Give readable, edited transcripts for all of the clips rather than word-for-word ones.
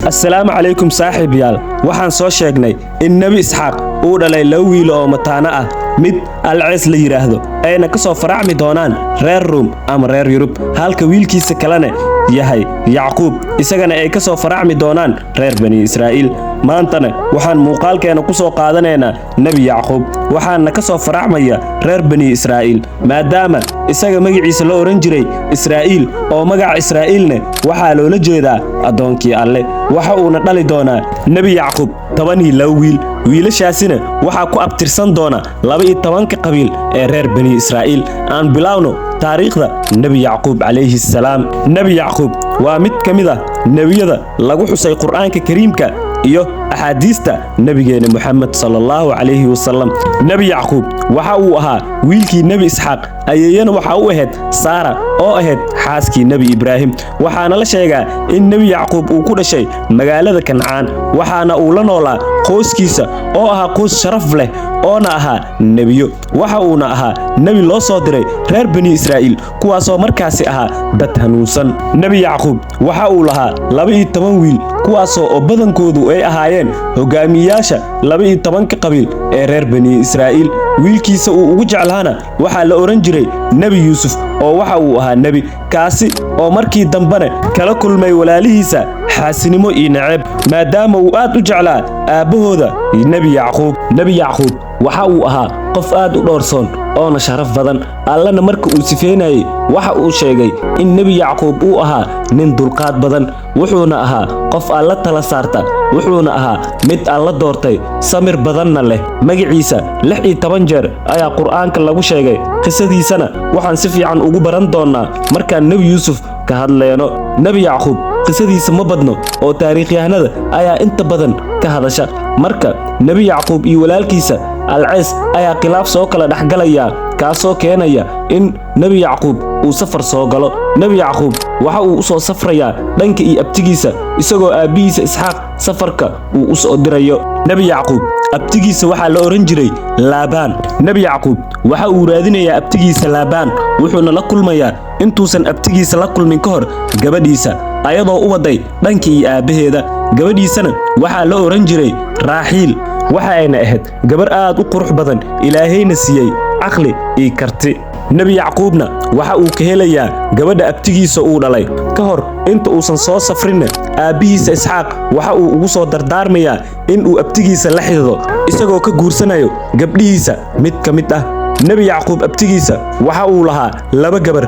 assalaamu calaykum saaxiibayaal waxaan soo sheegnay in nebi isxaaq uu dhalay laba wiil oo mataano ah mid alcees la yidhaahdo ayna ka soo faracmi doonaan reer ruum ama reer yurub halka wiilkiisa kalena yahay yacquub isagana ay ka soo faracmi doonaan reer bani israa'iil maantana waxaan muuqaalkeena ku soo qaadanaynaa nebi yacquub waxaana ka soo faracmaya reer bani israa'iil maadaama isaga magaciisa la oran jiray israa'iil oo magaca israa'iilna waxaa loola jeedaa addoonkii alle waxa uuna dhali doonaa nebi yacquub 12 wiil wiilashaasina waxaa ku abtirsan doona 12 qabiil ee reer bani israa'iil aan bilowno taariikhda nebi yacquub calayhi salaam nebi yacquub waa mid ka mid ah nebiyada lagu xusay qur'aanka kariimka iyo axaadiista nabigeena Muhammad sallallahu alayhi wasallam nebi yacquub waxa uu ahaa wiilkii nebi isxaaq ayayana waxa uu ahayd saara oo ahayd xaaskii nebi ibraahim waxaana la sheegaa in nebi yacquub uu ku dhashay magaalada kancaan waxaana uu la noolaa qoyskiisa oo ahaa qoys sharaf leh oona ahaa nebiyo waxa uuna ahaa nebi loo soo diray reer bani israa'iil kuwaasoo markaasi ahaa dad hanuunsan nebi yacquub waxa uu lahaa 12 wiil kuwaasoo oo badankoodu ay ahaayeen hogaamiyayaasha 12 qabiil ee reer bani israa'iil wiilkiisa uu ugu jeclaana waxaa la oran jiray nebi yuusuf oo waxa uu ahaa nebi kaasi oo markii dambena kala kulmay walaalihiisa xaasinimo iyo naceeb maadaama uu aad u jeclaa aabbahooda nebi yacquub waxa uu ahaa qof aad u dhoorsoon oona sharaf badan allana marka uu sifeynayay waxa uu sheegay in nebi yacquub uu ahaa nin dulqaad badan wuxuuna ahaa qof alla tala saarta wuxuuna ahaa mid alla doortay samir badanna leh magaciisa 16 jeer ayaa qur'aanka lagu sheegay qisadiisana waxaan si fiican ugu baran doonaa markaan nebi yuusuf ka hadlayno nebi yacquub qisadiisa ma badno oo taariikhyahanada ayaa inta badan ka hadasha marka nebi yacquub iyo walaalkiisa alcees ayaa khilaaf soo kala dhaxgalaya kaasoo keenaya in nebi yacquub uu safar soo galo nebi yacquub waxa uu u soo safrayaa dhanka iyo abtigiisa isagoo aabbihiisa isxaaq safarka uu u soo dirayo nebi yacquub abtigiisa waxaa la oran jiray laabaan nebi yacquub waxa uu raadinayaa abtigiisa laabaan wuxuuna la kulmayaa intuusan abtigiisa la kulmin ka hor gabadhiisa ayadoo u waday dhanka iyo aabbaheeda gabadhiisana waxaa la oran jiray raaxiil waxa ayna ahayd gabar aad u qurux badan ilaahayna siiyey caqli iyo karti nebi yacquubna waxa uu ka helayaa gabadha abtigiisa uu dhalay ka hor inta uusan soo safrinna aabbihiisa isxaaq waxa uu ugu soo dardaarmayaa in uu abtigiisa la xidhiidho isagoo ka guursanayo gabdhihiisa mid ka mid ah nebi yacquub abtigiisa waxa uu lahaa 2 gabar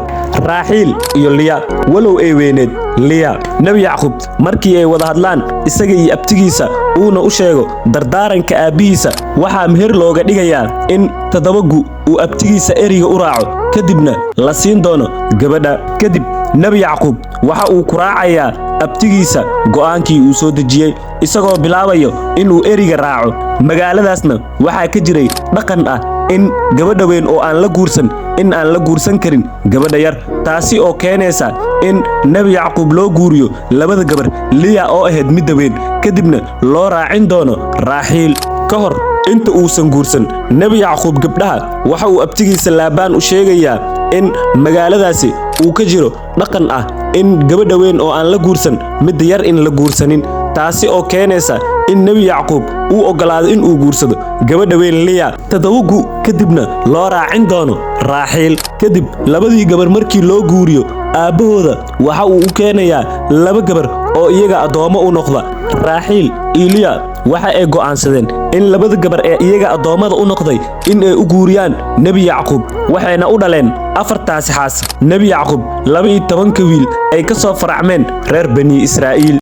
raaxiil iyo liya walow ay weyneed liya nebi yacquub markii ay wada hadlaan isaga iyo abtigiisa uuna u sheego dardaaranka aabbihiisa waxaa meher looga dhigayaa in 7 gu uu abtigiisa eriga u raaco kadibna la siin doono gabadha kadib nebi yacquub waxa uu ku raacayaa abtigiisa go'aankii uu soo dejiyey isagoo bilaabayo inuu eriga raaco magaaladaasna waxaa ka jiray dhaqan ah in gabadha weyn oo aan la guursan karin gabadha yar taasi oo keenaysa in nebi yacquub loo guuriyo 2 gabar liya oo ahayd midda weyn kadibna loo raacin doono raaxiil ka hor inta uusan guursan nebi yacquub gabdhaha waxa uu abtigiisa laabaan u sheegayaa in magaaladaasi uu ka jiro dhaqan ah in gabadha weyn oo aan la guursan midda yar in la guursanin taasi oo keenaysa in nebi yacquub uu ogolaado in uu guursado gabadha weyn liya 7 gu kadibna loo raacin doono raaxiil kadib 2 gabar markii loo guuriyo aabbahooda waxa uu u keenayaa 2 gabar oo iyaga addoomo u noqda raaxiil iyo liya waxa ay go'aansadeen in 2 gabar ee iyaga addoommada u noqday in ay u guuriyaan nebi yacquub waxayna u dhaleen 4 xaas nebi yacquub 12 wiil ay ka soo faracmeen reer bani israa'iil